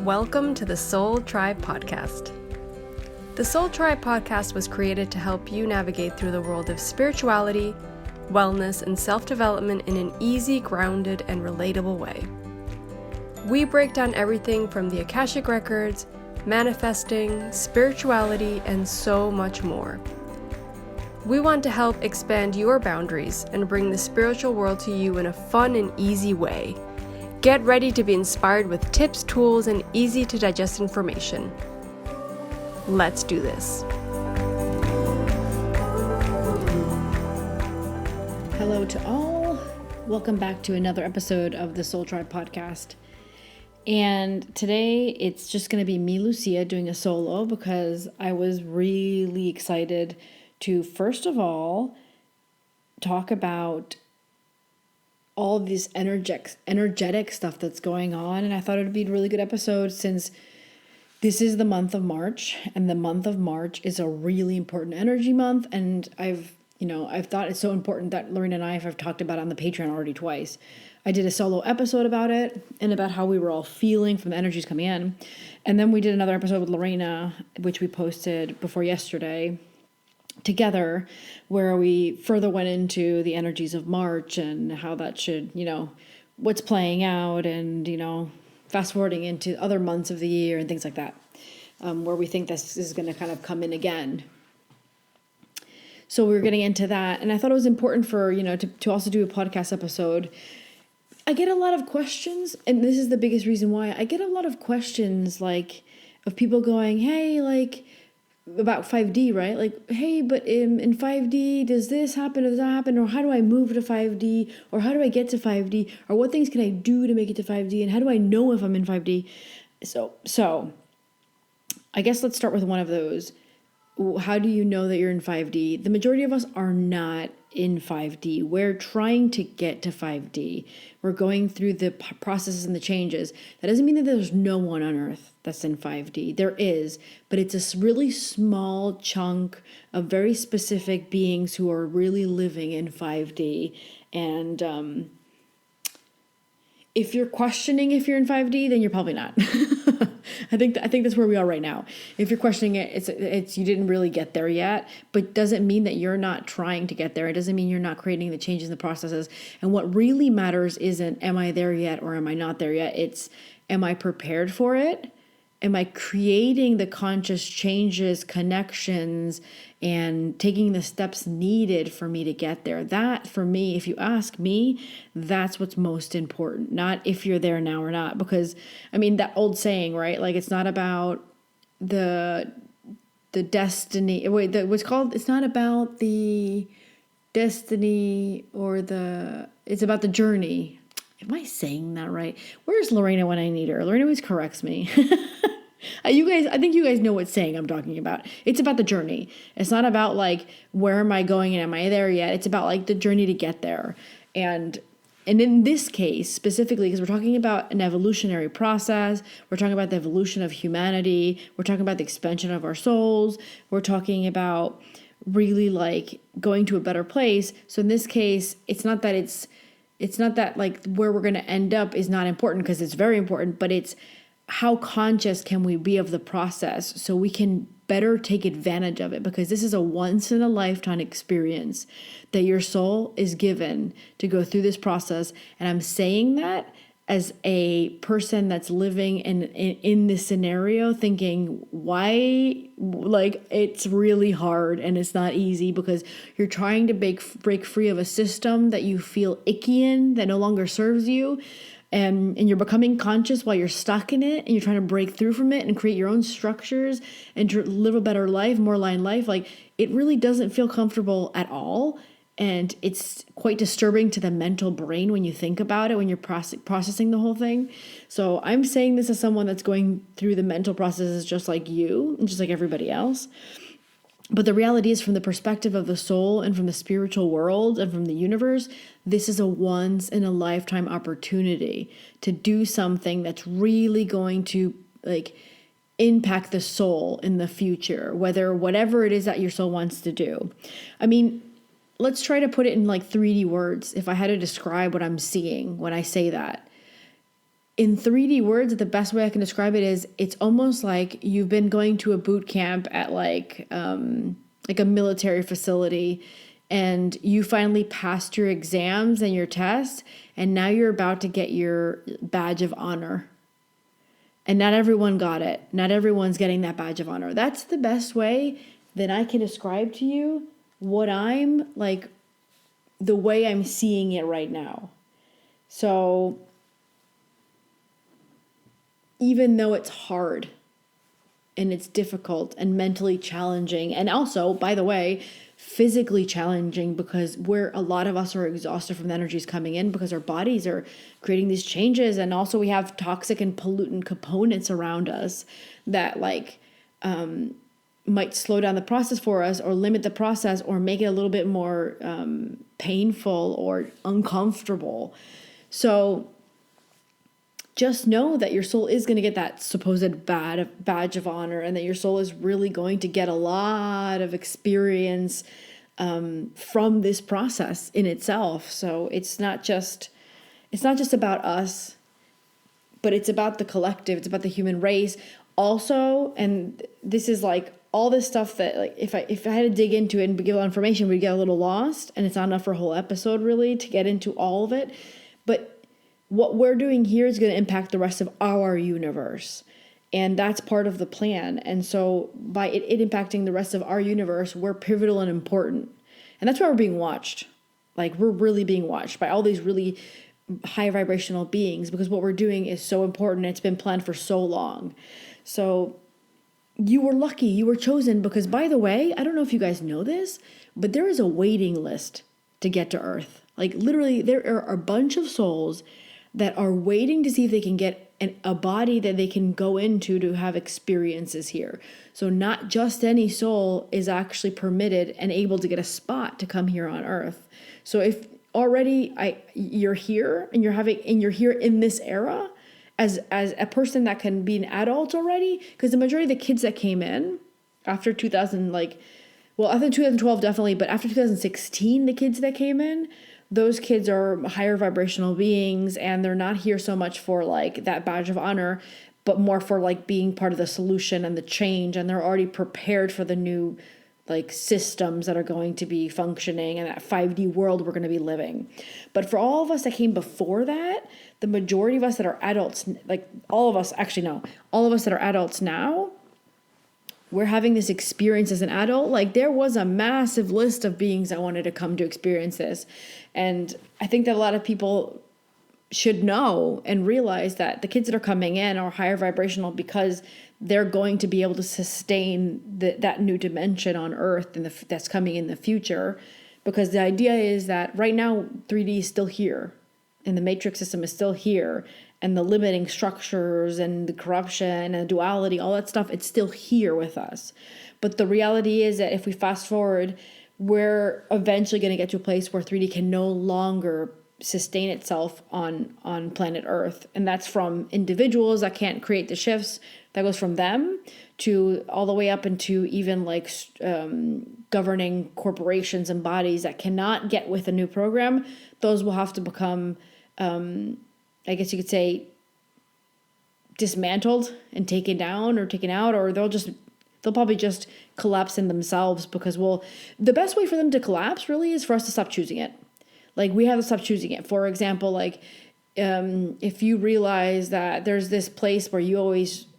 Welcome to the Soul Tribe Podcast. The Soul Tribe Podcast was created to help you navigate through the world of spirituality, wellness, and self-development in an easy, grounded, and relatable way. We break down everything from the Akashic Records, manifesting, spirituality, and so much more. We want to help expand your boundaries and bring the spiritual world to you in a fun and easy way. Get ready to be inspired with tips, tools, and easy to digest information. Let's do this. Hello to all. Welcome back to another episode of the Soul Tribe Podcast. And today it's just going to be me, Lucia, doing a solo because I was really excited to, first of all, talk about all this energetic stuff that's going on. And I thought it would be a really good episode since this is the month of March, and the month of March is a really important energy month. And I've thought it's so important that Lorena and I have talked about it on the Patreon already twice. I did a solo episode about it and about how we were all feeling from the energies coming in. And then we did another episode with Lorena, which we posted before yesterday, together, where we further went into the energies of March and how that should, what's playing out, and, fast forwarding into other months of the year and things like that, where we think this is going to kind of come in again. So we were getting into that, and I thought it was important for, to also do a podcast episode. I get a lot of questions, and this is the biggest reason why. I get a lot of questions, of people going, hey, about 5D, right? Hey, but in 5D, does this happen? Does that happen? Or how do I move to 5D? Or how do I get to 5D? Or what things can I do to make it to 5D? And how do I know if I'm in 5D? So I guess let's start with one of those. How do you know that you're in 5D? The majority of us are not in 5D. We're trying to get to 5D. We're going through the processes and the changes. That doesn't mean that there's no one on earth that's in 5D. There is, but it's a really small chunk of very specific beings who are really living in 5D. And if you're questioning if you're in 5D, then you're probably not. I think that's where we are right now. If you're questioning it, it's you didn't really get there yet, but doesn't mean that you're not trying to get there. It doesn't mean you're not creating the changes and the processes. And what really matters isn't am I there yet or am I not there yet? It's am I prepared for it? Am I creating the conscious changes, connections, and taking the steps needed for me to get there? That, for me, if you ask me, that's what's most important. Not if you're there now or not. Because, that old saying, right? It's not about the destiny. It's not about the destiny it's about the journey. Am I saying that right? Where's Lorena when I need her? Lorena always corrects me. I think you guys know what saying I'm talking about. It's about the journey. It's not about where am I going and am I there yet? It's about the journey to get there. And in this case, specifically, because we're talking about an evolutionary process, we're talking about the evolution of humanity, we're talking about the expansion of our souls, we're talking about really going to a better place. So in this case, it's not that where we're going to end up is not important, because it's very important, but it's how conscious can we be of the process so we can better take advantage of it, because this is a once in a lifetime experience that your soul is given to go through this process. And I'm saying that as a person that's living in this scenario, thinking why, it's really hard and it's not easy, because you're trying to break free of a system that you feel icky in, that no longer serves you. And you're becoming conscious while you're stuck in it, and you're trying to break through from it and create your own structures and to live a better life, more aligned life. It really doesn't feel comfortable at all. And it's quite disturbing to the mental brain when you think about it, when you're processing the whole thing. So I'm saying this as someone that's going through the mental processes just like you and just like everybody else. But the reality is, from the perspective of the soul and from the spiritual world and from the universe, this is a once in a lifetime opportunity to do something that's really going to impact the soul in the future, whatever it is that your soul wants to do. Let's try to put it in 3D words. If I had to describe what I'm seeing when I say that, in 3D words, the best way I can describe it is it's almost like you've been going to a boot camp at like a military facility, and you finally passed your exams and your tests, and now you're about to get your badge of honor. And not everyone got it. Not everyone's getting that badge of honor. That's the best way that I can describe to you what I'm like, the way I'm seeing it right now. So even though it's hard and it's difficult and mentally challenging, and also, by the way, physically challenging, because a lot of us are exhausted from the energies coming in because our bodies are creating these changes, and also we have toxic and pollutant components around us that like might slow down the process for us or limit the process or make it a little bit more painful or uncomfortable. So just know that your soul is going to get that supposed badge of honor, and that your soul is really going to get a lot of experience from this process in itself. So it's not just about us, but it's about the collective. It's about the human race also. And this is like all this stuff that like if I had to dig into it and give information, we'd get a little lost, and it's not enough for a whole episode really to get into all of it. But what we're doing here is going to impact the rest of our universe. And that's part of the plan. And so by it impacting the rest of our universe, we're pivotal and important. And that's why we're being watched. Like we're really being watched by all these really high vibrational beings, because what we're doing is so important. It's been planned for so long. So you were lucky, you were chosen, because by the way, I don't know if you guys know this, but there is a waiting list to get to Earth. Like literally there are a bunch of souls that are waiting to see if they can get a body that they can go into to have experiences here. So not just any soul is actually permitted and able to get a spot to come here on Earth. So if already you're here and you're here in this era as a person that can be an adult already, because the majority of the kids that came in after 2000, after 2012 definitely, but after 2016, the kids that came in, those kids are higher vibrational beings, and they're not here so much for like that badge of honor, but more for like being part of the solution and the change. And they're already prepared for the new like systems that are going to be functioning and that 5D world we're going to be living. But for all of us that came before that, the majority of us that are adults, like all of us that are adults now, we're having this experience as an adult. Like there was a massive list of beings that wanted to come to experience this. And I think that a lot of people should know and realize that the kids that are coming in are higher vibrational because they're going to be able to sustain that new dimension on Earth and that's coming in the future. Because the idea is that right now 3D is still here and the matrix system is still here, and the limiting structures and the corruption and the duality, all that stuff, it's still here with us. But the reality is that if we fast forward, we're eventually going to get to a place where 3D can no longer sustain itself on planet Earth. And that's from individuals that can't create the shifts. That goes from them to all the way up into even like governing corporations and bodies that cannot get with a new program. Those will have to become, I guess you could say, dismantled and taken down or taken out, or they'll probably just collapse in themselves, because the best way for them to collapse really is for us to stop choosing it. Like we have to stop choosing it. For example, like if you realize that there's this place where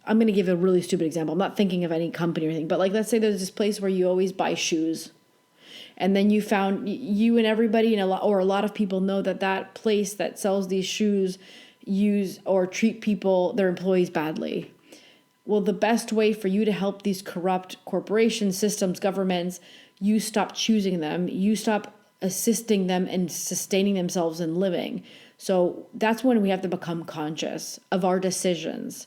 I'm going to give a really stupid example. I'm not thinking of any company or anything, but like let's say there's this place where you always buy shoes. And then you and everybody a lot of people know that place that sells these shoes use or treat their employees badly. Well, the best way for you to help these corrupt corporations, systems, governments, you stop choosing them. You stop assisting them in sustaining themselves and living. So that's when we have to become conscious of our decisions,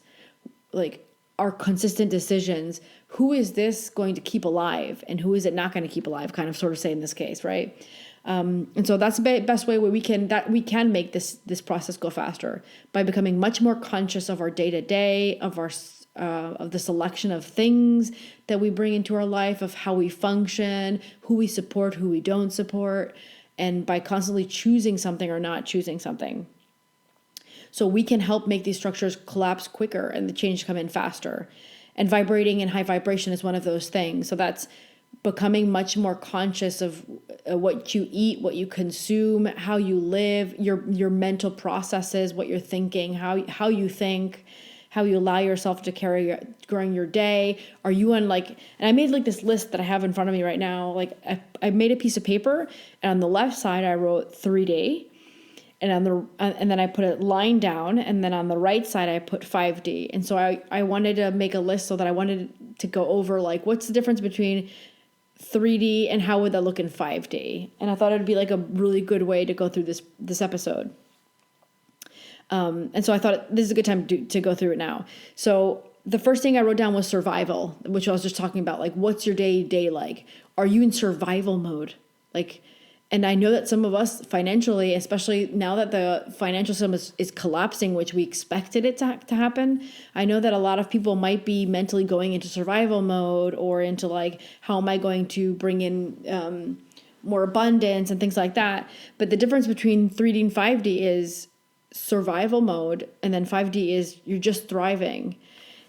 like our consistent decisions. Who is this going to keep alive and who is it not going to keep alive? Kind of sort of say in this case, right? And so that's the best way where we can make this process go faster by becoming much more conscious of our day-to-day, of the selection of things that we bring into our life, of how we function, who we support, who we don't support, and by constantly choosing something or not choosing something. So we can help make these structures collapse quicker and the change come in faster. And vibrating in high vibration is one of those things. So that's becoming much more conscious of what you eat, what you consume, how you live, your mental processes, what you're thinking, how you think, how you allow yourself to carry during your day. Are you on and I made this list that I have in front of me right now. I made a piece of paper, and on the left side I wrote 3D, and then I put a line down, and then on the right side I put 5D. And so I wanted to make a list so that I wanted to go over what's the difference between 3D and how would that look in 5D. And I thought it would be a really good way to go through this episode. And so I thought this is a good time to go through it now. So the first thing I wrote down was survival, which I was just talking about. What's your day like? Are you in survival mode? And I know that some of us financially, especially now that the financial system is collapsing, which we expected it to happen, I know that a lot of people might be mentally going into survival mode or into how am I going to bring in more abundance and things like that. But the difference between 3D and 5D is survival mode, and then 5D is you're just thriving.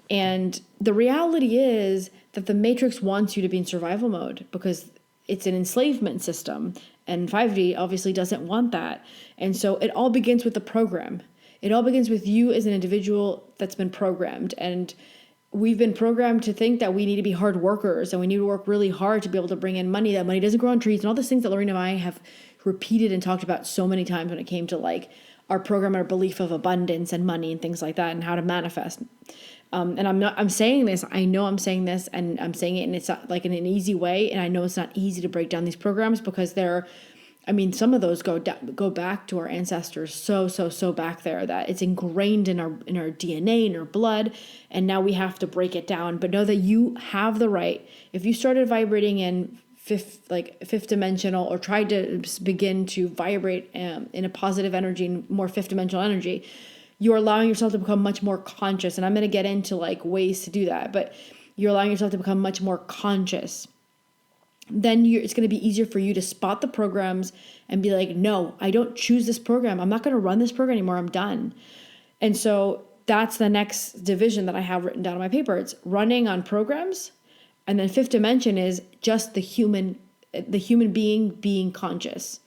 And the reality is that the Matrix wants you to be in survival mode because it's an enslavement system, and 5D obviously doesn't want that. And so it all begins with the program. It all begins with you as an individual that's been programmed. And we've been programmed to think that we need to be hard workers and we need to work really hard to be able to bring in money, that money doesn't grow on trees, and all these things that Lorena and I have repeated and talked about so many times when it came to our program, our belief of abundance and money and things like that, and how to manifest. And I'm saying this, I know I'm saying this, and I'm saying it, and it's not in an easy way. And I know it's not easy to break down these programs because some of those go back to our ancestors so back there that it's ingrained in our DNA, in our blood. And now we have to break it down. But know that you have the right. If you started vibrating in fifth dimensional, or tried to begin to vibrate in a positive energy, more fifth dimensional energy, you're allowing yourself to become much more conscious. And I'm going to get into ways to do that, but you're allowing yourself to become much more conscious. Then it's going to be easier for you to spot the programs and be no, I don't choose this program. I'm not going to run this program anymore. I'm done. And so that's the next division that I have written down on my paper. It's running on programs. And then fifth dimension is just the human being conscious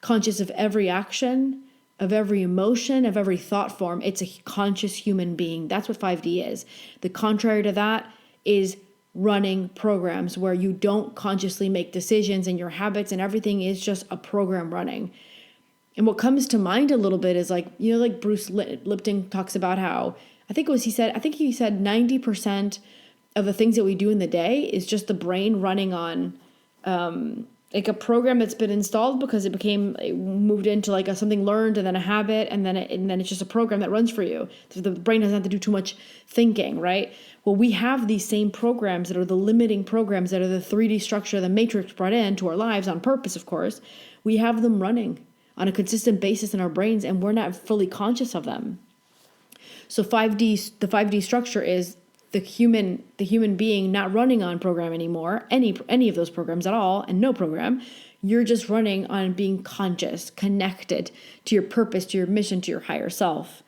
of every action, of every emotion, of every thought form. It's a conscious human being. That's what 5D is. The contrary to that is running programs where you don't consciously make decisions, and your habits and everything is just a program running. And what comes to mind a little bit is Bruce Lipton talks about how, I think he said 90% of the things that we do in the day is just the brain running on a program that's been installed because it moved into something learned, and then a habit, and then it's just a program that runs for you. So the brain doesn't have to do too much thinking, right? Well, we have these same programs that are the limiting programs that are the 3D structure the Matrix brought into our lives on purpose, of course. We have them running on a consistent basis in our brains, and we're not fully conscious of them. So the 5D structure is the human being not running on program anymore, any of those programs at all, and no program. You're just running on being conscious, connected to your purpose, to your mission, to your higher self.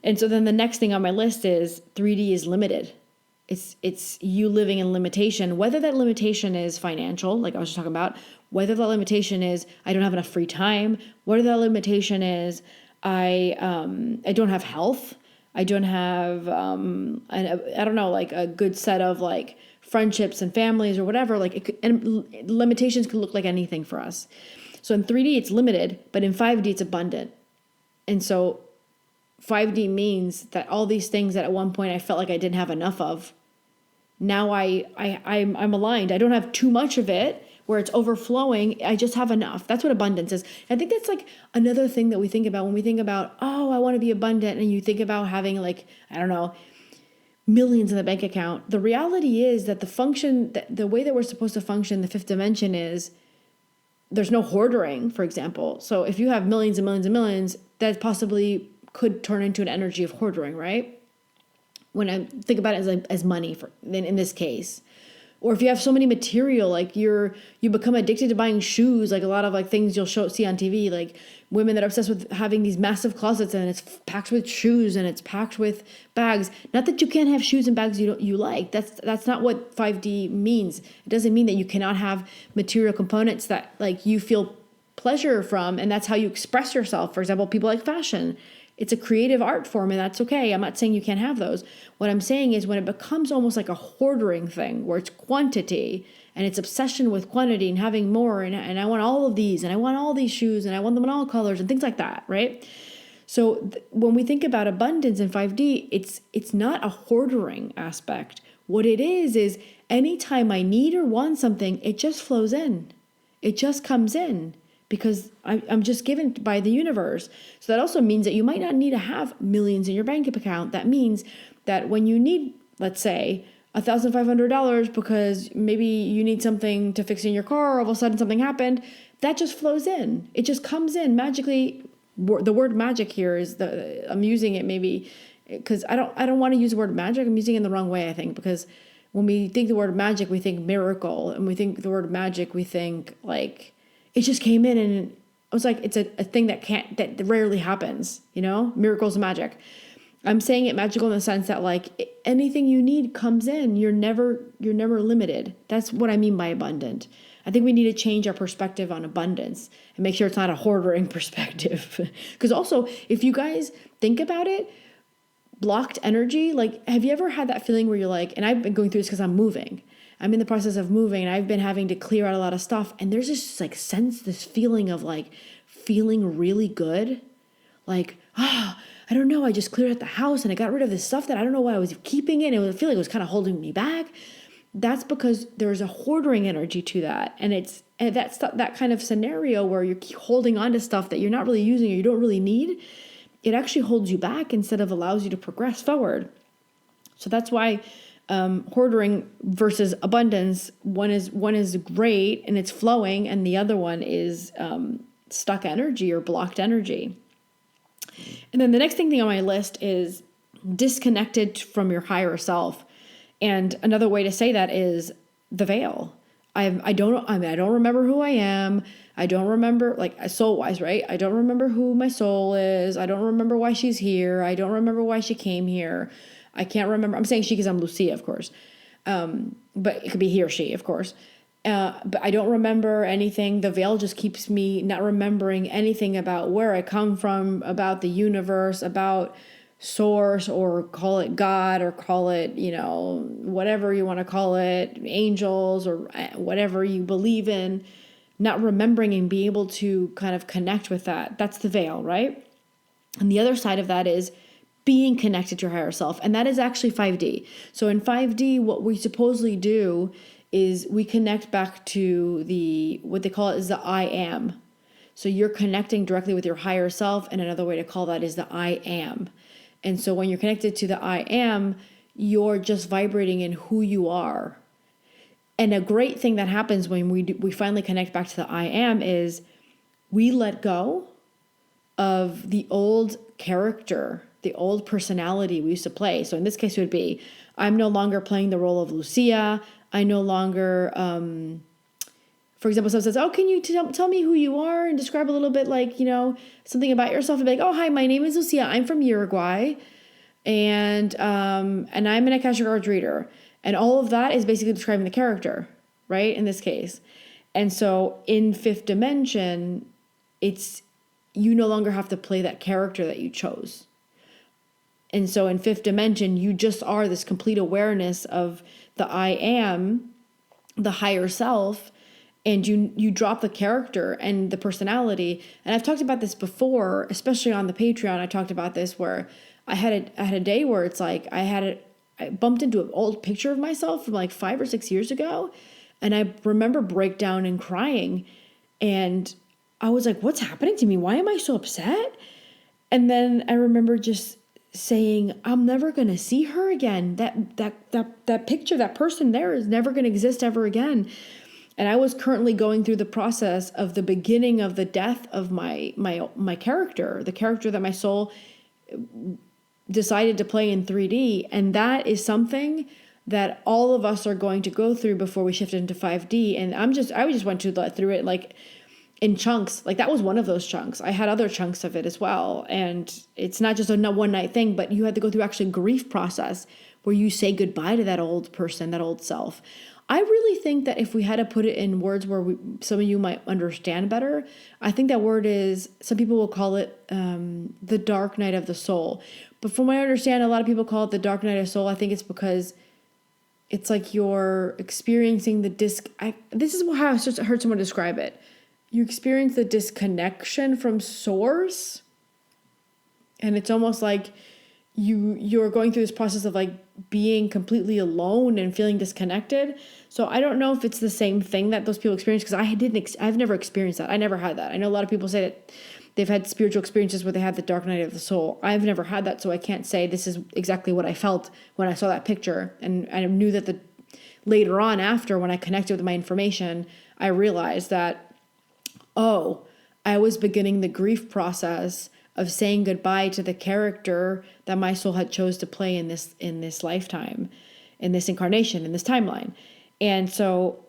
And so then the next thing on my list is 3D is limited. It's you living in limitation, whether that limitation is financial, like I was just talking about, whether that limitation is I don't have enough free time, whether that limitation is I don't have health, I don't have, a good set of friendships and families or whatever. And limitations can look like anything for us. So in 3D, it's limited, but in 5D, it's abundant. And so 5D means that all these things that at one point I felt like I didn't have enough of, now I'm aligned. I don't have too much of it where it's overflowing. I just have enough. That's what abundance is. I think that's another thing that we think about when we think about, oh, I want to be abundant. And you think about having millions in the bank account. The reality is that the way that we're supposed to function in the fifth dimension is there's no hoarding, for example. So if you have millions and millions and millions, that possibly could turn into an energy of hoarding, right? When I think about it as money in this case. Or if you have so many material, like you become addicted to buying shoes, like a lot of like things you'll see on TV, like women that are obsessed with having these massive closets and it's packed with shoes and it's packed with bags. Not that you can't have shoes and bags you like. That's not what 5D means. It doesn't mean that you cannot have material components that like you feel pleasure from, and that's how you express yourself. For example, people like fashion. It's a creative art form, and that's okay. I'm not saying you can't have those. What I'm saying is when it becomes almost like a hoarding thing where it's quantity and it's obsession with quantity and having more, and I want all of these, and I want all these shoes, and I want them in all colors and things like that, right? So when we think about abundance in 5D, it's not a hoarding aspect. What it is anytime I need or want something, it just flows in. It just comes in. Because I'm just given by the universe. So that also means that you might not need to have millions in your bank account. That means that when you need, let's say, $1,500 because maybe you need something to fix in your car, or all of a sudden something happened, that just flows in. It just comes in magically. The word magic here is I'm using it maybe because I don't want to use the word magic. I'm using it in the wrong way, I think, because when we think the word magic, we think miracle, and we think the word magic, we think like it just came in, and I was like, it's a thing that rarely happens, miracles and magic. I'm saying it magical in the sense that like anything you need comes in. You're never limited. That's what I mean by abundant. I think we need to change our perspective on abundance and make sure it's not a hoarding perspective. Because also, if you guys think about it, blocked energy, like have you ever had that feeling where you're like, and I've been going through this because I'm moving. I'm in the process of moving, and I've been having to clear out a lot of stuff. And there's this like this feeling of like feeling really good. Like, I don't know. I just cleared out the house and I got rid of this stuff that I don't know why I was keeping it. And I feel like it was kind of holding me back. That's because there's a hoarding energy to that. And that's that kind of scenario where you're holding on to stuff that you're not really using or you don't really need. It actually holds you back instead of allows you to progress forward. So that's why hoarding versus abundance, one is great and it's flowing, and the other one is stuck energy or blocked energy. And then the next thing on my list is disconnected from your higher self. And another way to say that is the veil. I don't remember who I am. I don't remember, like soul wise, right? I don't remember who my soul is. I don't remember why she's here. I don't remember why she came here. I can't remember. I'm saying she because I'm Lucia, of course. But it could be he or she, of course. But I don't remember anything. The veil just keeps me not remembering anything about where I come from, about the universe, about source, or call it God, or call it, whatever you want to call it, angels, or whatever you believe in. Not remembering and being able to kind of connect with that. That's the veil, right? And the other side of that is being connected to your higher self. And that is actually 5D. So in 5D, what we supposedly do is we connect back to what they call it is the I am. So you're connecting directly with your higher self. And another way to call that is the I am. And so when you're connected to the I am, you're just vibrating in who you are. And a great thing that happens when we finally connect back to the I am is we let go of the old character, the old personality we used to play. So in this case, it would be, I'm no longer playing the role of Lucia. I no longer, for example, someone says, oh, can you tell me who you are and describe a little bit like, something about yourself, and be like, oh, hi, my name is Lucia. I'm from Uruguay. And I'm an Akashic Records reader. And all of that is basically describing the character, right? In this case. And so in fifth dimension, you no longer have to play that character that you chose. And so in fifth dimension, you just are this complete awareness of the I am, the higher self, and you drop the character and the personality. And I've talked about this before, especially on the Patreon. I talked about this where I had a day where it's like I bumped into an old picture of myself from like 5 or 6 years ago. And I remember breakdown and crying. And I was like, what's happening to me? Why am I so upset? And then I remember just saying, I'm never going to see her again. That picture, that person there is never going to exist ever again. And I was currently going through the process of the beginning of the death of my character, the character that my soul decided to play in 3D. And that is something that all of us are going to go through before we shift into 5D. And I just went through it like in chunks. Like that was one of those chunks. I had other chunks of it as well. And it's not just a one night thing, but you had to go through actually grief process where you say goodbye to that old person, that old self. I really think that if we had to put it in words where some of you might understand better, I think that word is, some people will call it the dark night of the soul. But from what I understand, a lot of people call it the dark night of the soul. I think it's because it's like you're experiencing this is how I heard someone describe it. You experience the disconnection from source. And it's almost like you're going through this process of like being completely alone and feeling disconnected. So I don't know if it's the same thing that those people experience, because I've never experienced that. I never had that. I know a lot of people say that they've had spiritual experiences where they had the dark night of the soul. I've never had that, so I can't say this is exactly what I felt when I saw that picture. And I knew that later on, after, when I connected with my information, I realized that, I was beginning the grief process of saying goodbye to the character that my soul had chose to play in this lifetime, in this incarnation, in this timeline. And so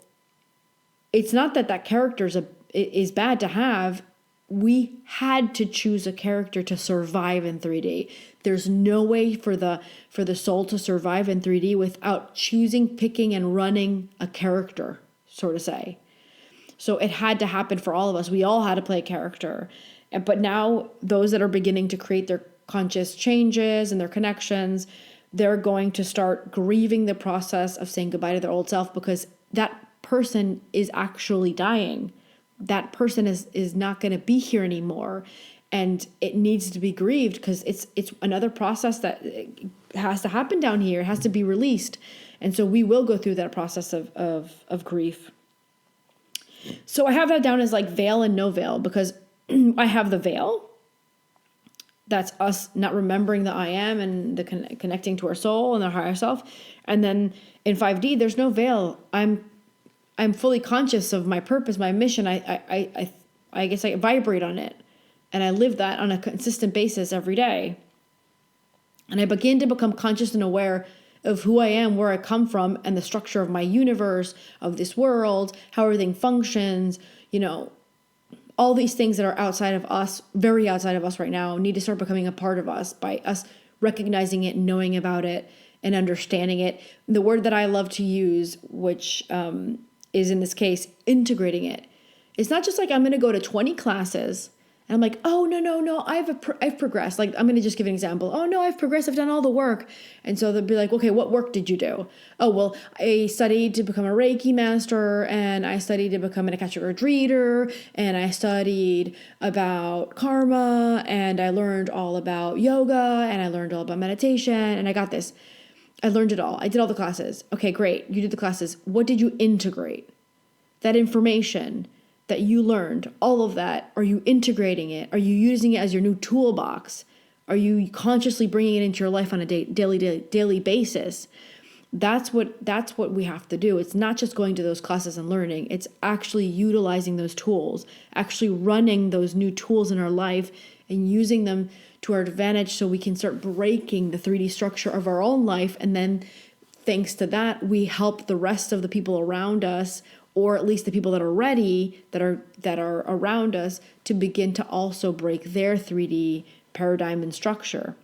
it's not that character is bad to have. We had to choose a character to survive in 3D. There's no way for the soul to survive in 3D without choosing, picking, and running a character, so to say. So it had to happen for all of us. We all had to play a character. But now those that are beginning to create their conscious changes and their connections, they're going to start grieving the process of saying goodbye to their old self, because that person is actually dying. That person is not going to be here anymore. And it needs to be grieved, because it's another process that has to happen down here. It has to be released. And so we will go through that process of grief. So I have that down as like veil and no veil, because I have the veil. That's us not remembering the I am and the connecting to our soul and our higher self. And then in 5D, there's no veil. I'm fully conscious of my purpose, my mission. I guess I vibrate on it, and I live that on a consistent basis every day. And I begin to become conscious and aware of who I am, where I come from, and the structure of my universe, of this world, how everything functions, all these things that are outside of us, very outside of us right now, need to start becoming a part of us by us recognizing it, knowing about it, and understanding it. The word that I love to use, which is in this case, integrating it. It's not just like I'm going to go to 20 classes and I'm like, oh, no, I've progressed. Like, I'm going to just give an example. Oh, no, I've progressed. I've done all the work. And so they'll be like, okay, what work did you do? Oh, well, I studied to become a Reiki master, and I studied to become an Akashic reader, and I studied about karma, and I learned all about yoga, and I learned all about meditation, and I got this. I learned it all. I did all the classes. Okay, great. You did the classes. What did you integrate? That information that you learned, all of that, are you integrating it? Are you using it as your new toolbox? Are you consciously bringing it into your life on a daily basis? That's what we have to do. It's not just going to those classes and learning. It's actually utilizing those tools, actually running those new tools in our life and using them to our advantage, so we can start breaking the 3D structure of our own life. And then thanks to that, we help the rest of the people around us, or at least the people that are ready, that are around us, to begin to also break their 3D paradigm and structure.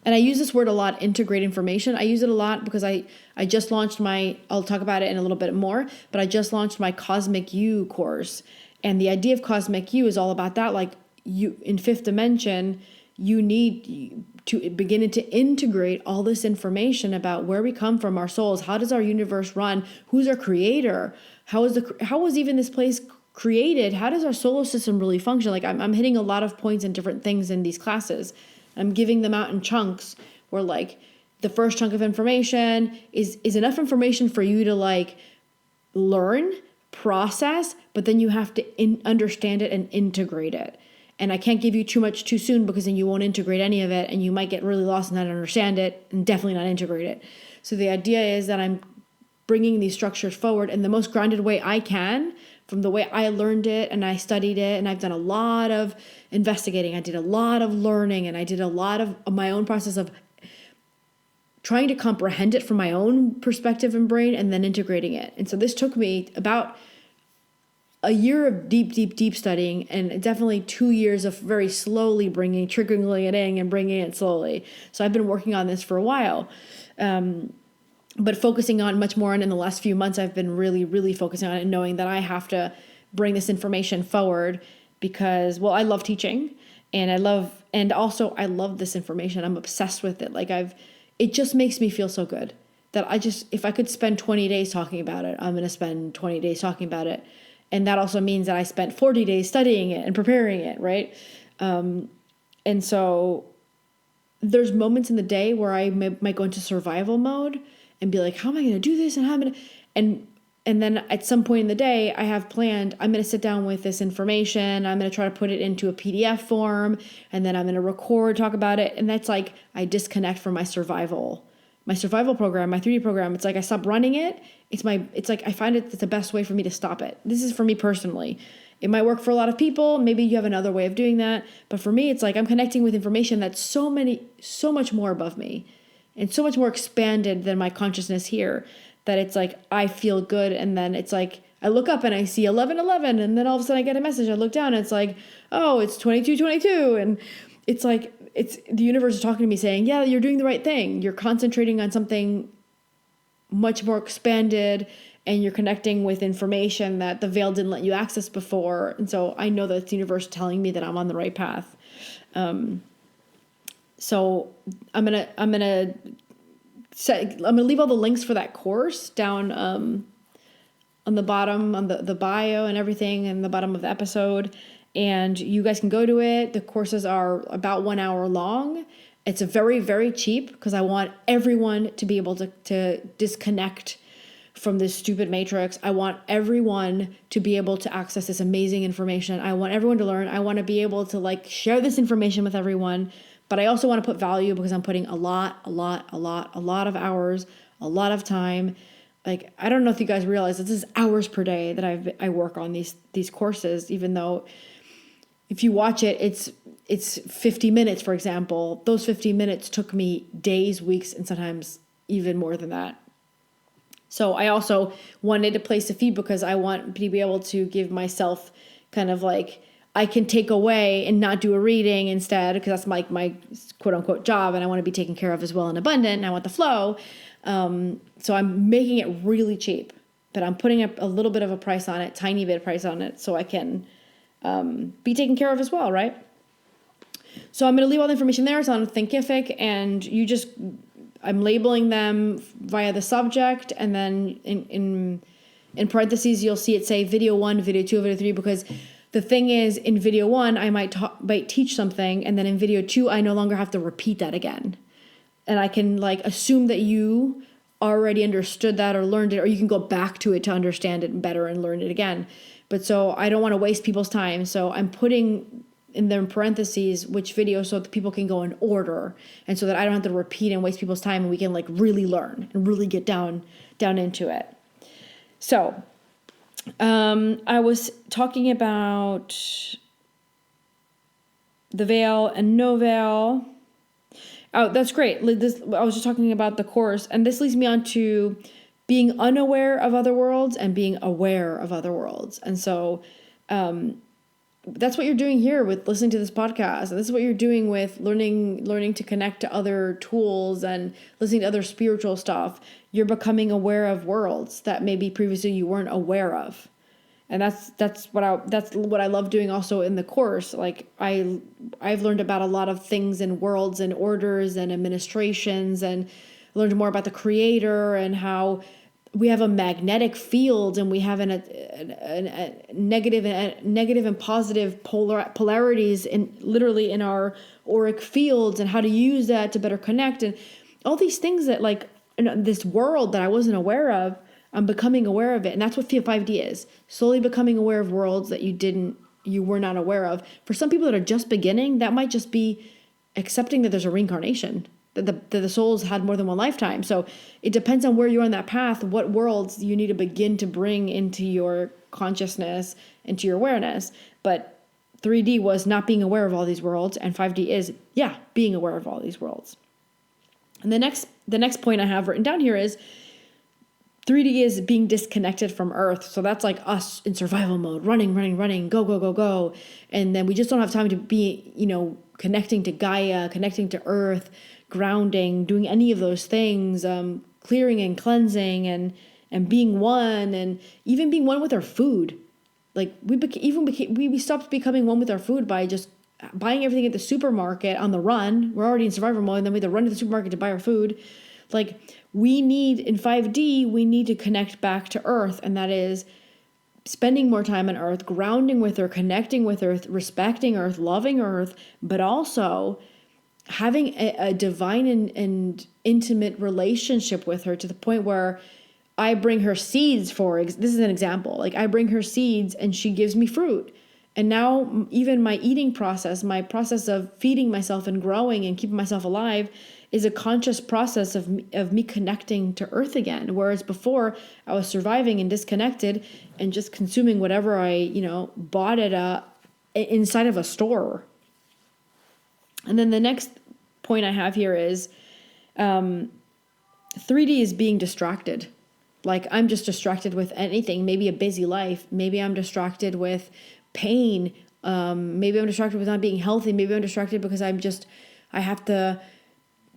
And I use this word a lot, integrate information. I use it a lot because I just launched I'll talk about it in a little bit more, but I just launched my Cosmic You course. And the idea of Cosmic You is all about that. Like, you, in fifth dimension, you need to begin to integrate all this information about where we come from, our souls. How does our universe run? Who's our creator? How was even this place created? How does our solar system really function? Like, I'm hitting a lot of points and different things in these classes. I'm giving them out in chunks, where like the first chunk of information is enough information for you to like learn, process, but then you have to understand it and integrate it. And I can't give you too much too soon, because then you won't integrate any of it, and you might get really lost and not understand it, and definitely not integrate it. So the idea is that I'm bringing these structures forward in the most grounded way I can, from the way I learned it and I studied it. And I've done a lot of investigating. I did a lot of learning, and I did a lot of my own process of trying to comprehend it from my own perspective and brain and then integrating it. And so this took me about a year of deep studying, and definitely 2 years of very slowly trickling it in and bringing it slowly. So I've been working on this for a while, but focusing on much more. And in the last few months, I've been really focusing on it and knowing that I have to bring this information forward because, well, I love teaching and I love this information. I'm obsessed with it. It just makes me feel so good that if I could spend 20 days talking about it, I'm going to spend 20 days talking about it. And that also means that I spent 40 days studying it and preparing it, right? And so there's moments in the day where I might go into survival mode and be like, how am I going to do this? And how am I going to... And then at some point in the day, I have planned, I'm going to sit down with this information. I'm going to try to put it into a PDF form. And then I'm going to talk about it. And that's like, I disconnect from my survival program, my 3D program. It's like I stop running it. It's like I find it's the best way for me to stop it. This is for me personally. It might work for a lot of people. Maybe you have another way of doing that. But for me, it's like I'm connecting with information that's so much more above me and so much more expanded than my consciousness here, that it's like I feel good. And then it's like I look up and I see 11:11, and then all of a sudden I get a message. I look down and it's like, oh, it's 22:22, and it's like it's the universe is talking to me saying, yeah, you're doing the right thing. You're concentrating on something much more expanded, and you're connecting with information that the veil didn't let you access before. And so I know that it's the universe telling me that I'm on the right path. So I'm gonna leave all the links for that course down on the bottom, on the bio and everything, and the bottom of the episode. And you guys can go to it. The courses are about 1 hour long. It's a very, very cheap because I want everyone to be able to disconnect from this stupid matrix. I want everyone to be able to access this amazing information. I want everyone to learn. I want to be able to share this information with everyone. But I also want to put value because I'm putting a lot of hours, a lot of time. I don't know if you guys realize this is hours per day that I work on these courses, even though if you watch it, it's 50 minutes, for example. Those 50 minutes took me days, weeks, and sometimes even more than that. So I also wanted to place a fee because I want to be able to give myself kind of I can take away and not do a reading instead, because that's my quote unquote job, and I want to be taken care of as well and abundant, and I want the flow. So I'm making it really cheap, but I'm putting up a little bit of a price on it, tiny bit of price on it, so I can be taken care of as well, right? So I'm going to leave all the information there. It's on Thinkific, and I'm labeling them via the subject, and then in parentheses you'll see it say video 1, video 2, video 3, because the thing is, in video 1 I might teach something, and then in video 2 I no longer have to repeat that again, and I can assume that you already understood that or learned it, or you can go back to it to understand it better and learn it again. But so I don't want to waste people's time, so I'm putting in their parentheses which video so that people can go in order, and so that I don't have to repeat and waste people's time, and we can really learn and really get down into it. So I was talking about the veil and no veil. Oh, that's great. I was just talking about the course, and this leads me on to being unaware of other worlds and being aware of other worlds. And so that's what you're doing here with listening to this podcast. And this is what you're doing with learning to connect to other tools and listening to other spiritual stuff. You're becoming aware of worlds that maybe previously you weren't aware of. And that's what I love doing also in the course. I've learned about a lot of things in worlds and orders and administrations, and learned more about the creator and how we have a magnetic field, and we have a negative and positive polarities literally in our auric fields, and how to use that to better connect, and all these things that in this world that I wasn't aware of. I'm becoming aware of it. And that's what 5D is. Slowly becoming aware of worlds that you were not aware of. For some people that are just beginning, that might just be accepting that there's a reincarnation, that the souls had more than one lifetime. So it depends on where you're on that path, what worlds you need to begin to bring into your consciousness, into your awareness. But 3D was not being aware of all these worlds, and 5D is, being aware of all these worlds. And the next point I have written down here is 3D is being disconnected from Earth. So that's like us in survival mode, running, go, go, go, go. And then we just don't have time to be, connecting to Gaia, connecting to Earth, grounding, doing any of those things, clearing and cleansing and being one, and even being one with our food. Like we stopped becoming one with our food by just buying everything at the supermarket on the run. We're already in survival mode, and then we have to run to the supermarket to buy our food. Like we need, in 5D, we need to connect back to Earth, and that is spending more time on Earth, grounding with Earth, connecting with Earth, respecting Earth, loving Earth, but also having a divine and intimate relationship with her to the point where I bring her seeds this is an example. Like I bring her seeds and she gives me fruit. And now even my eating process, my process of feeding myself and growing and keeping myself alive is a conscious process of me connecting to Earth again. Whereas before I was surviving and disconnected and just consuming whatever I, bought inside of a store. And then the next point I have here is 3D is being distracted. Like I'm just distracted with anything, maybe a busy life. Maybe I'm distracted with pain. Maybe I'm distracted with not being healthy. Maybe I'm distracted because I have to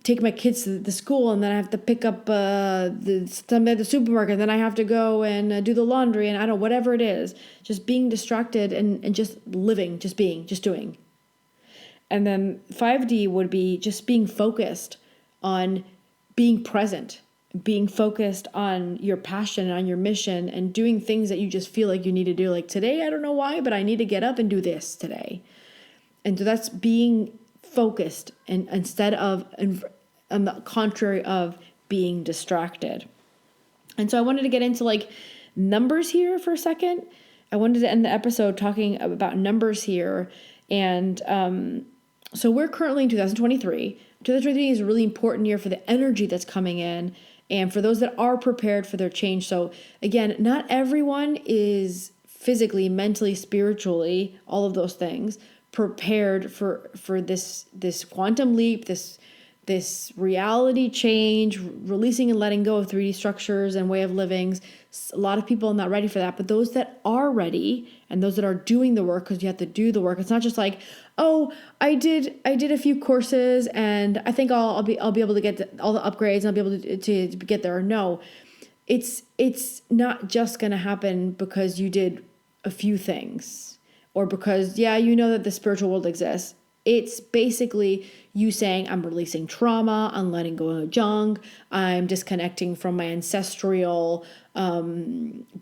take my kids to the school, and then I have to pick up something at the supermarket, and then I have to go and do the laundry, and I don't know, whatever it is. Just being distracted and just living, just being, just doing. And then 5D would be just being focused on being present, being focused on your passion, on your mission, and doing things that you just feel like you need to do. Like today, I don't know why, but I need to get up and do this today. And so that's being focused, and instead of, on the contrary of being distracted. And so I wanted to get into like numbers here for a second. I wanted to end the episode talking about numbers here. And so we're currently in 2023. 2023 is a really important year for the energy that's coming in and for those that are prepared for their change. So again, not everyone is physically, mentally, spiritually, all of those things, prepared for this quantum leap, this reality change, releasing and letting go of 3D structures and way of livings. A lot of people are not ready for that, but those that are ready and those that are doing the work, because you have to do the work. It's not just like, oh, I did a few courses and I think I'll be able to get all the upgrades and I'll be able to get there. No, it's not just going to happen because you did a few things or because, that the spiritual world exists. It's basically you saying, I'm releasing trauma, I'm letting go of junk, I'm disconnecting from my ancestral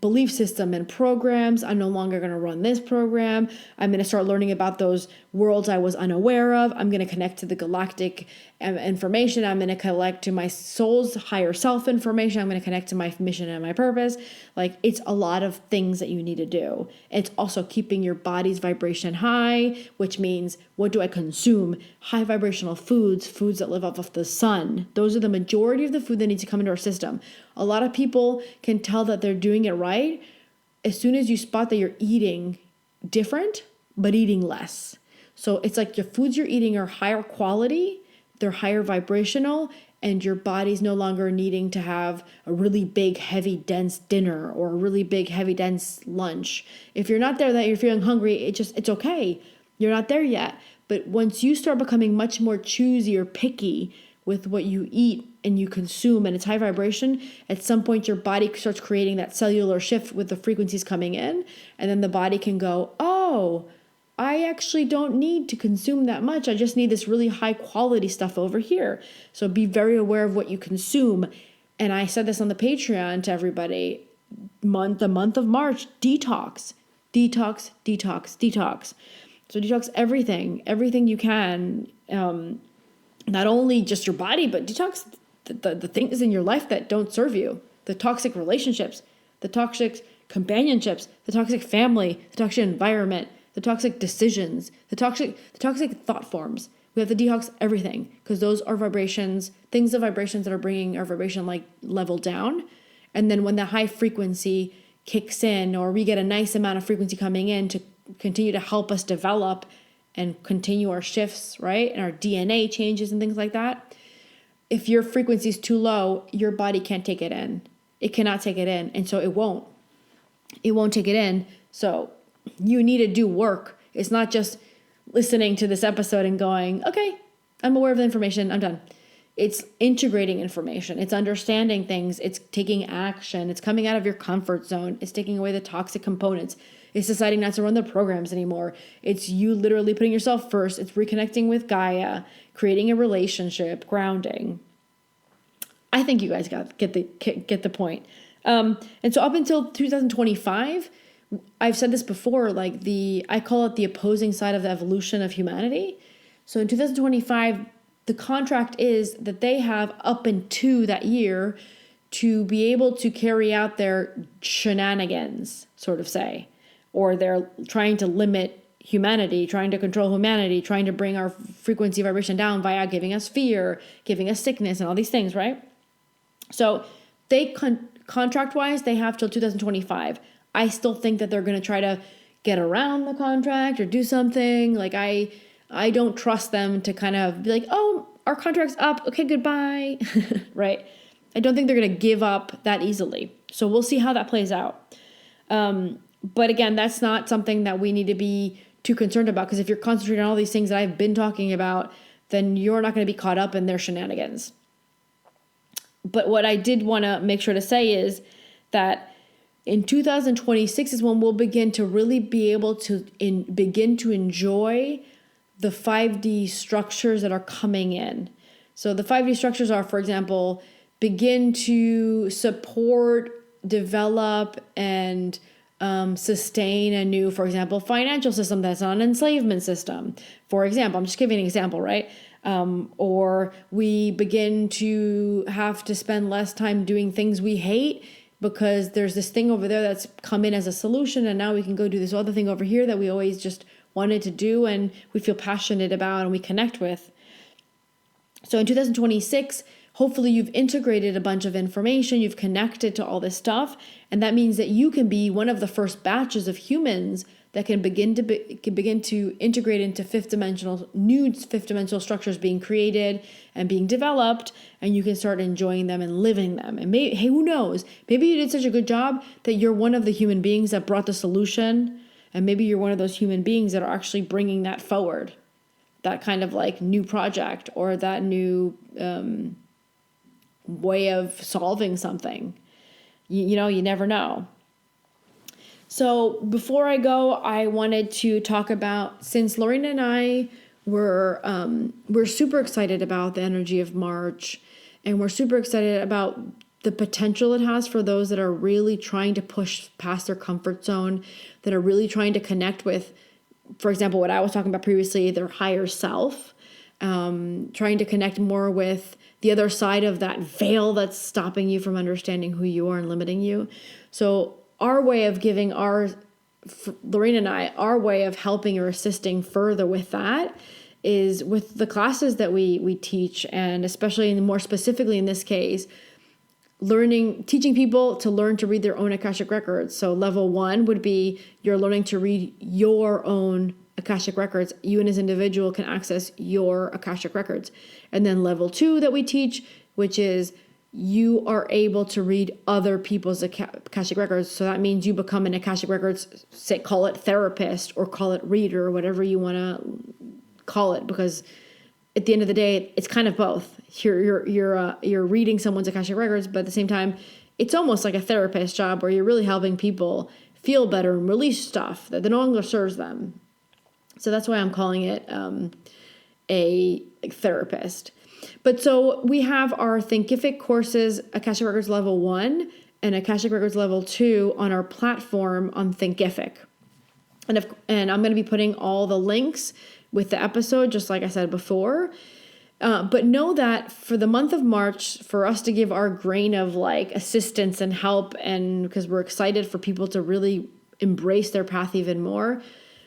belief system and programs. I'm no longer going to run this program. I'm going to start learning about those worlds I was unaware of. I'm going to connect to the galactic information. I'm going to connect to my soul's higher self information. I'm going to connect to my mission and my purpose. Like it's a lot of things that you need to do. It's also keeping your body's vibration high, which means what do I consume? High vibrational foods that live off of the sun. Those are the majority of the food that needs to come into our system. A lot of people can tell that they're doing it right as soon as you spot that you're eating different, but eating less. So it's like your foods you're eating are higher quality, they're higher vibrational, and your body's no longer needing to have a really big, heavy, dense dinner or a really big, heavy, dense lunch. If you're not there, that you're feeling hungry, it's okay. You're not there yet. But once you start becoming much more choosy or picky with what you eat and you consume and it's high vibration, at some point your body starts creating that cellular shift with the frequencies coming in, and then the body can go, oh, I actually don't need to consume that much. I just need this really high quality stuff over here. So be very aware of what you consume. And I said this on the Patreon to everybody, the month of March, detox. So detox everything you can, not only just your body, but detox the things in your life that don't serve you, the toxic relationships, the toxic companionships, the toxic family, the toxic environment, the toxic decisions, the toxic thought forms. We have to detox everything because those are vibrations, things of vibrations that are bringing our vibration level down. And then when the high frequency kicks in, or we get a nice amount of frequency coming in to continue to help us develop and continue our shifts, right? And our DNA changes and things like that. if your frequency is too low, your body can't take it in. It cannot take it in. And so it won't. It won't take it in. So you need to do work. It's not just listening to this episode and going, okay, I'm aware of the information, I'm done. It's integrating information. It's understanding things. It's taking action. It's coming out of your comfort zone. It's taking away the toxic components. It's deciding not to run the programs anymore. It's you literally putting yourself first. It's reconnecting with Gaia, creating a relationship, grounding. I think you guys get the point. And so up until 2025, I've said this before, like I call it the opposing side of the evolution of humanity. So in 2025, the contract is that they have up into that year to be able to carry out their shenanigans, sort of say, or they're trying to limit humanity, trying to control humanity, trying to bring our frequency vibration down via giving us fear, giving us sickness, and all these things, right? So they contract-wise, they have till 2025. I still think that they're going to try to get around the contract or do something. Like I don't trust them to kind of be like, oh, our contract's up. Okay, goodbye. Right? I don't think they're going to give up that easily. So we'll see how that plays out. But again, that's not something that we need to be too concerned about, because if you're concentrating on all these things that I've been talking about, then you're not going to be caught up in their shenanigans. But what I did want to make sure to say is that in 2026 is when we'll begin to really be able to begin to enjoy the 5D structures that are coming in. So the 5D structures are, for example, begin to support, develop, and sustain a new, for example, financial system that's not an enslavement system. For example, I'm just giving an example, right? Or we begin to have to spend less time doing things we hate because there's this thing over there that's come in as a solution, and now we can go do this other thing over here that we always just wanted to do and we feel passionate about and we connect with. So in 2026, hopefully you've integrated a bunch of information, you've connected to all this stuff, and that means that you can be one of the first batches of humans that can begin to integrate into new fifth dimensional structures being created and being developed, and you can start enjoying them and living them. And maybe, hey, who knows? Maybe you did such a good job that you're one of the human beings that brought the solution, and maybe you're one of those human beings that are actually bringing that forward, that kind of like new project or that new way of solving something. You know, you never know. So before I go, I wanted to talk about, since Lorena and I we're super excited about the energy of March, and we're super excited about the potential it has for those that are really trying to push past their comfort zone, that are really trying to connect with, for example, what I was talking about previously, their higher self, trying to connect more with the other side of that veil that's stopping you from understanding who you are and limiting you. So our way of giving Lorena and I, our way of helping or assisting further with that is with the classes that we teach, and especially more specifically in this case, teaching people to learn to read their own Akashic records. So level 1 would be you're learning to read your own Akashic records. You and as an individual can access your Akashic records. And then level 2 that we teach, which is you are able to read other people's Akashic records. So that means you become an Akashic records, call it therapist or call it reader, or whatever you want to call it, because at the end of the day, it's kind of both. You're reading someone's Akashic records, but at the same time, it's almost like a therapist job where you're really helping people feel better and release stuff that no longer serves them. So that's why I'm calling it a therapist. But so we have our Thinkific courses, Akashic Records Level 1 and Akashic Records Level 2 on our platform on Thinkific. And I'm going to be putting all the links with the episode, just like I said before. But know that for the month of March, for us to give our grain of like assistance and help, and because we're excited for people to really embrace their path even more,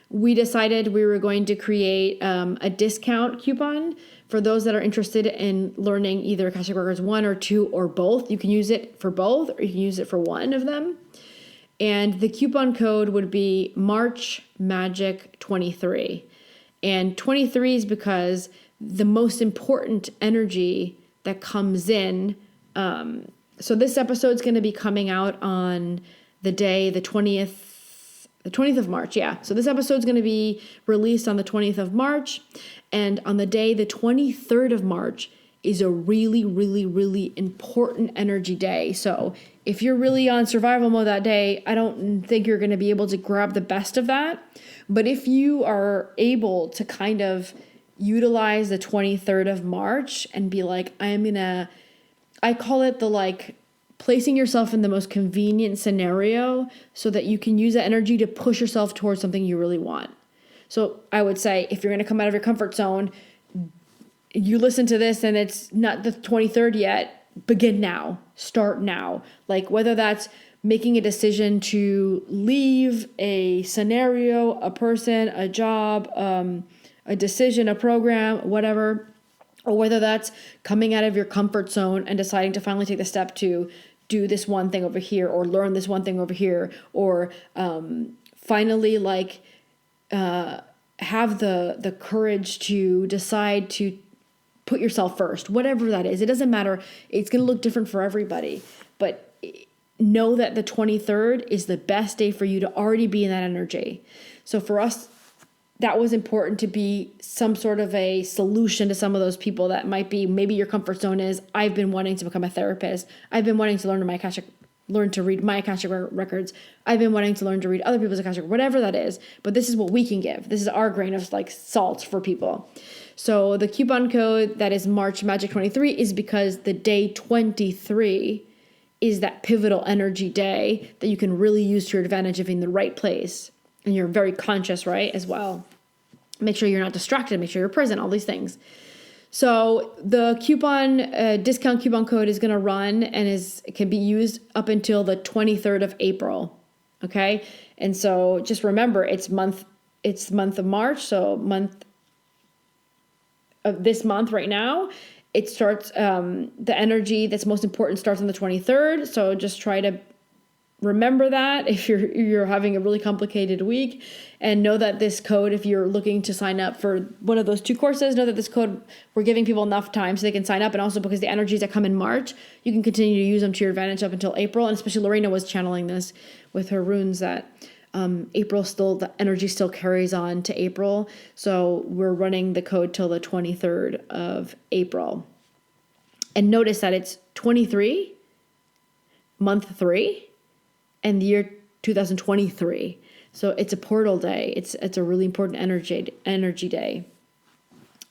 we decided we were going to create a discount coupon for those that are interested in learning either Akashic Records 1 or 2 or both. You can use it for both, or you can use it for one of them. And the coupon code would be March Magic 23. And 23 is because the most important energy that comes in. So this episode's going to be coming out on the day, the 20th of March. Yeah. So this episode's going to be released on the 20th of March. And on the day, the 23rd of March, is a really, really, really important energy day. So if you're really on survival mode that day, I don't think you're going to be able to grab the best of that. But if you are able to kind of utilize the 23rd of March and be like, I call it the like placing yourself in the most convenient scenario so that you can use that energy to push yourself towards something you really want. So I would say if you're going to come out of your comfort zone, you listen to this and it's not the 23rd yet, begin now, start now. Like whether that's making a decision to leave a scenario, a person, a job, a decision, a program, whatever, or whether that's coming out of your comfort zone and deciding to finally take the step to do this one thing over here or learn this one thing over here, or finally have the courage to decide to put yourself first, whatever that is. It doesn't matter. It's going to look different for everybody, but know that the 23rd is the best day for you to already be in that energy. So for us, that was important to be some sort of a solution to some of those people that might be, maybe your comfort zone is, I've been wanting to become a therapist. I've been wanting to learn to read my Akashic records. I've been wanting to learn to read other people's Akashic, whatever that is. But this is what we can give. This is our grain of like salt for people. So the coupon code that is March Magic 23 is because the day 23 is that pivotal energy day that you can really use to your advantage if you're in the right place. And you're very conscious, right, as well. Make sure you're not distracted. Make sure you're present, all these things. So the discount coupon code is going to run and it can be used up until the 23rd of April. Okay. And so just remember, it's month of March. So month of this month right now, it starts, the energy that's most important starts on the 23rd. So just try to remember that if you're having a really complicated week, and know that this code, if you're looking to sign up for one of those two courses, know that this code, we're giving people enough time so they can sign up. And also because the energies that come in March, you can continue to use them to your advantage up until April. And especially Lorena was channeling this with her runes that April the energy still carries on to April. So we're running the code till the 23rd of April. And notice that it's 23, month 3, and the year 2023. So it's a portal day. It's a really important energy day.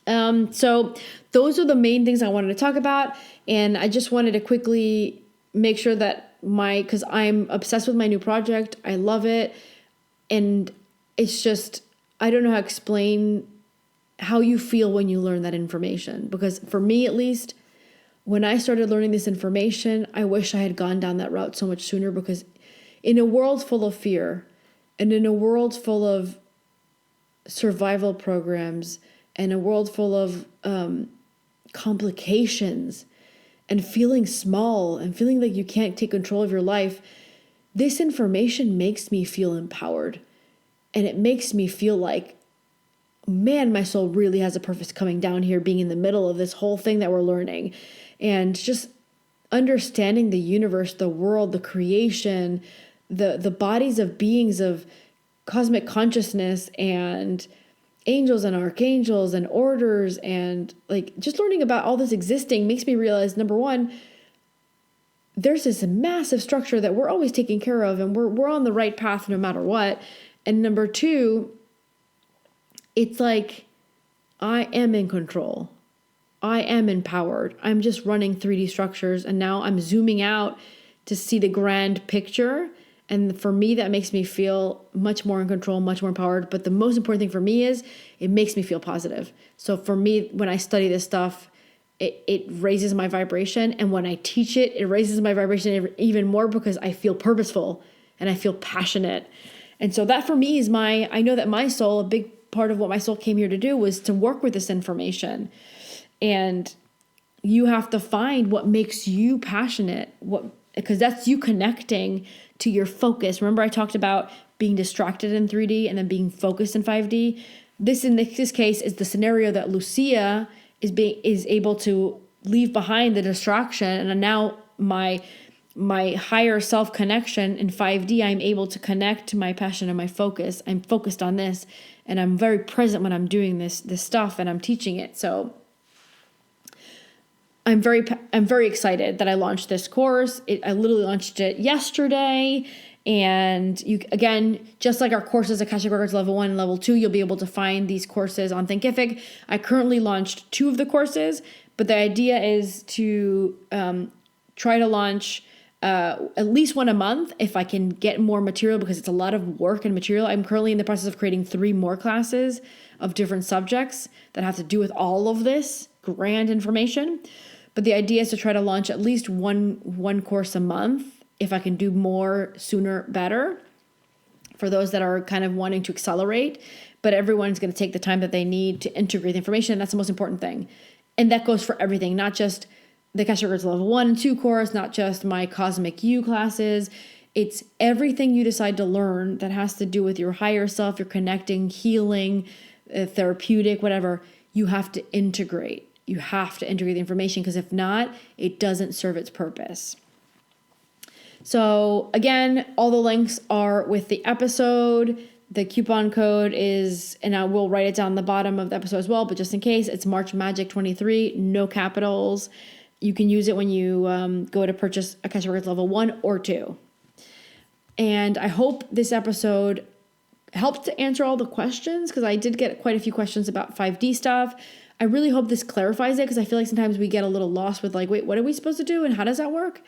So those are the main things I wanted to talk about. And I just wanted to quickly make sure that because I'm obsessed with my new project. I love it. And it's just, I don't know how to explain how you feel when you learn that information. Because for me, at least, when I started learning this information, I wish I had gone down that route so much sooner, because in a world full of fear and in a world full of survival programs and a world full of complications and feeling small and feeling like you can't take control of your life, this information makes me feel empowered. And it makes me feel like, man, my soul really has a purpose coming down here, being in the middle of this whole thing that we're learning. And just understanding the universe, the world, the creation, the bodies of beings of cosmic consciousness and angels and archangels and orders, and like just learning about all this existing makes me realize, number one, there's this massive structure that we're always taking care of, and we're on the right path no matter what. And number two, it's like I am in control. I am empowered. I'm just running 3D structures, and now I'm zooming out to see the grand picture. And for me, that makes me feel much more in control, much more empowered. But the most important thing for me is it makes me feel positive. So for me, when I study this stuff, it raises my vibration. And when I teach it, it raises my vibration even more, because I feel purposeful and I feel passionate. And so that for me is I know that my soul, a big part of what my soul came here to do was to work with this information. And you have to find what makes you passionate, because that's you connecting to your focus. Remember I talked about being distracted in 3D and then being focused in 5D? This in this case is the scenario that Lucia is able to leave behind the distraction, and now my higher self connection in 5D, I'm able to connect to my passion and my focus. I'm focused on this, and I'm very present when I'm doing this stuff and I'm teaching it. So I'm very excited that I launched this course. I literally launched it yesterday. And you, again, just like our courses, Akashic Records Level 1 and Level 2, you'll be able to find these courses on Thinkific. I currently launched 2 of the courses, but the idea is to try to launch at least one a month if I can get more material, because it's a lot of work and material. I'm currently in the process of creating 3 more classes of different subjects that have to do with all of this grand information. But the idea is to try to launch at least one course a month. If I can do more sooner, better, for those that are kind of wanting to accelerate. But everyone's going to take the time that they need to integrate the information. And that's the most important thing. And that goes for everything, not just the Akashic Records Level 1 and 2 course, not just my Cosmic You classes. It's everything you decide to learn that has to do with your higher self, your connecting, healing, therapeutic, whatever. You have to integrate. You have to integrate the information, because if not, it doesn't serve its purpose. So again, all the links are with the episode. The coupon code is, and I will write it down the bottom of the episode as well, but just in case, it's March Magic 23, no capitals. You can use it when you go to purchase Akashic Records Level 1 or 2. And I hope this episode helped to answer all the questions, because I did get quite a few questions about 5D stuff. I really hope this clarifies it, because I feel like sometimes we get a little lost with like, wait, what are we supposed to do and how does that work?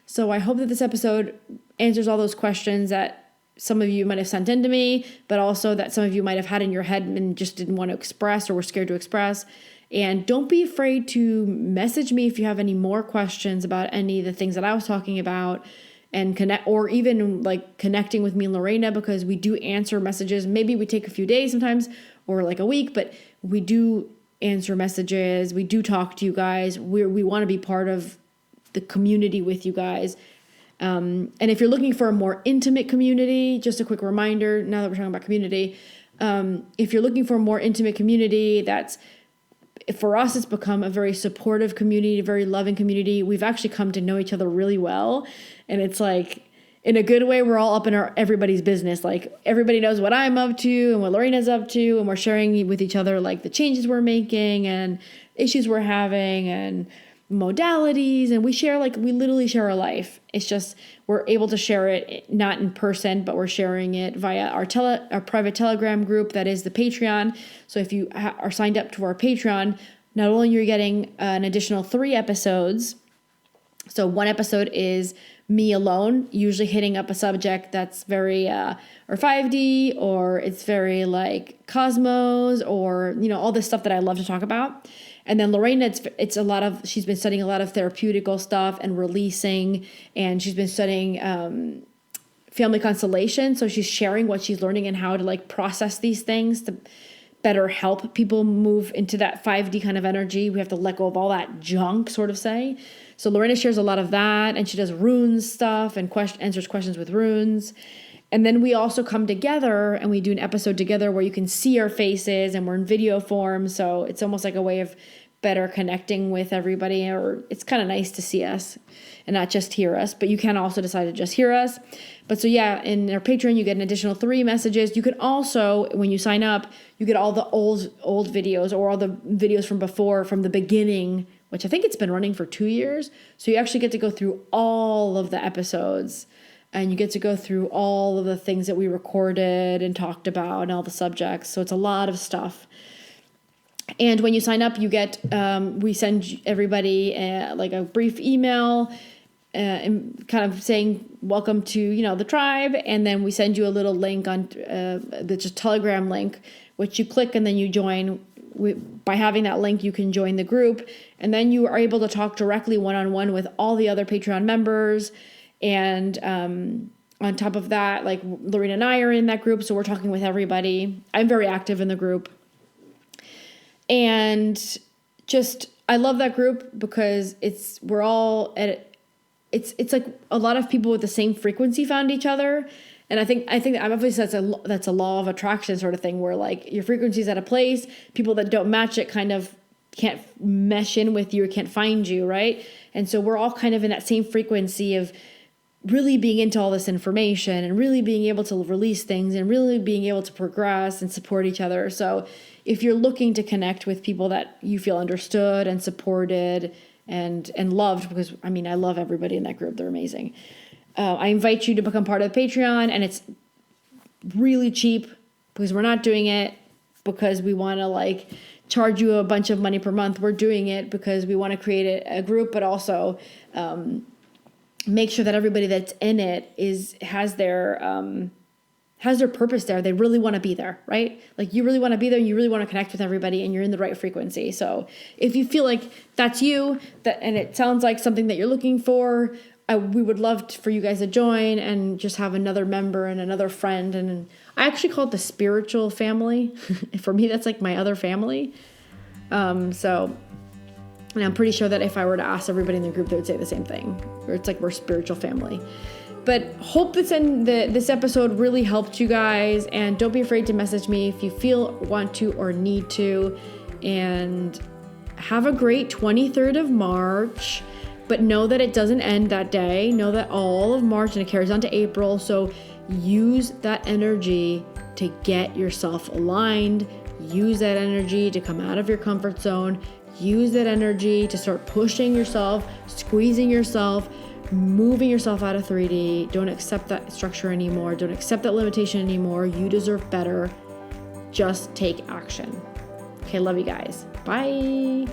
So I hope that this episode answers all those questions that some of you might have sent in to me, but also that some of you might have had in your head and just didn't want to express or were scared to express. And don't be afraid to message me if you have any more questions about any of the things that I was talking about, and connect, or even like connecting with me and Lorena, because we do answer messages. Maybe we take a few days sometimes, or like a week, but we do answer messages. We do talk to you guys. We want to be part of the community with you guys. And if you're looking for a more intimate community, just a quick reminder, now that we're talking about community, if you're looking for a more intimate community, that's, for us, it's become a very supportive community, a very loving community. We've actually come to know each other really well. And it's like, in a good way, we're all up in everybody's business. Like, everybody knows what I'm up to and what Lorena's up to. And we're sharing with each other like the changes we're making and issues we're having and modalities, and we literally share our life. It's just we're able to share it not in person, but we're sharing it via our private Telegram group that is the Patreon. So if you are signed up to our Patreon, not only are you getting an additional 3 episodes. So one episode is me alone, usually hitting up a subject that's very or 5D, or it's very like cosmos, or all this stuff that I love to talk about. And then Lorena, she's been studying a lot of therapeutical stuff and releasing, and she's been studying family constellation. So she's sharing what she's learning and how to like process these things to better help people move into that 5D kind of energy. We have to let go of all that junk, sort of say. So Lorena shares a lot of that, and she does runes stuff and answers questions with runes. And then we also come together and we do an episode together where you can see our faces, and we're in video form. So it's almost like a way of better connecting with everybody, or it's kind of nice to see us and not just hear us, but you can also decide to just hear us. But so yeah, in our Patreon, you get an additional 3 messages. You can also, when you sign up, you get all the old videos, or all the videos from before, from the beginning, which I think it's been running for 2 years. So you actually get to go through all of the episodes, and you get to go through all of the things that we recorded and talked about and all the subjects. So it's a lot of stuff. And when you sign up, you get, we send everybody like a brief email and kind of saying, welcome to, the tribe. And then we send you a little link on the just Telegram link, which you click and then you join. By having that link, you can join the group. And then you are able to talk directly one-on-one with all the other Patreon members. And on top of that, like Lorena and I are in that group, so we're talking with everybody. I'm very active in the group. And just, I love that group because we're all it's like a lot of people with the same frequency found each other. And I think obviously that's a law of attraction sort of thing, where like your frequency's at a place, people that don't match it kind of can't mesh in with you or can't find you, right? And so we're all kind of in that same frequency of really being into all this information and really being able to release things and really being able to progress and support each other. So if you're looking to connect with people that you feel understood and supported and loved, because I mean, I love everybody in that group. They're amazing. I invite you to become part of the Patreon, and it's really cheap because we're not doing it because we want to like charge you a bunch of money per month. We're doing it because we want to create a group, but also make sure that everybody that's in it has their purpose there. They really want to be there, right? Like you really want to be there and you really want to connect with everybody and you're in the right frequency. So if you feel like that's you, and it sounds like something that you're looking for, we would love for you guys to join and just have another member and another friend. And I actually call it the spiritual family. For me, that's like my other family. And I'm pretty sure that if I were to ask everybody in the group, they would say the same thing. Or it's like we're spiritual family. But hope this episode really helped you guys. And don't be afraid to message me if you feel, want to, or need to. And have a great 23rd of March. But know that it doesn't end that day. Know that all of March and it carries on to April. So use that energy to get yourself aligned. Use that energy to come out of your comfort zone. Use that energy to start pushing yourself, squeezing yourself, moving yourself out of 3D. Don't accept that structure anymore. Don't accept that limitation anymore. You deserve better. Just take action. Okay, love you guys. Bye.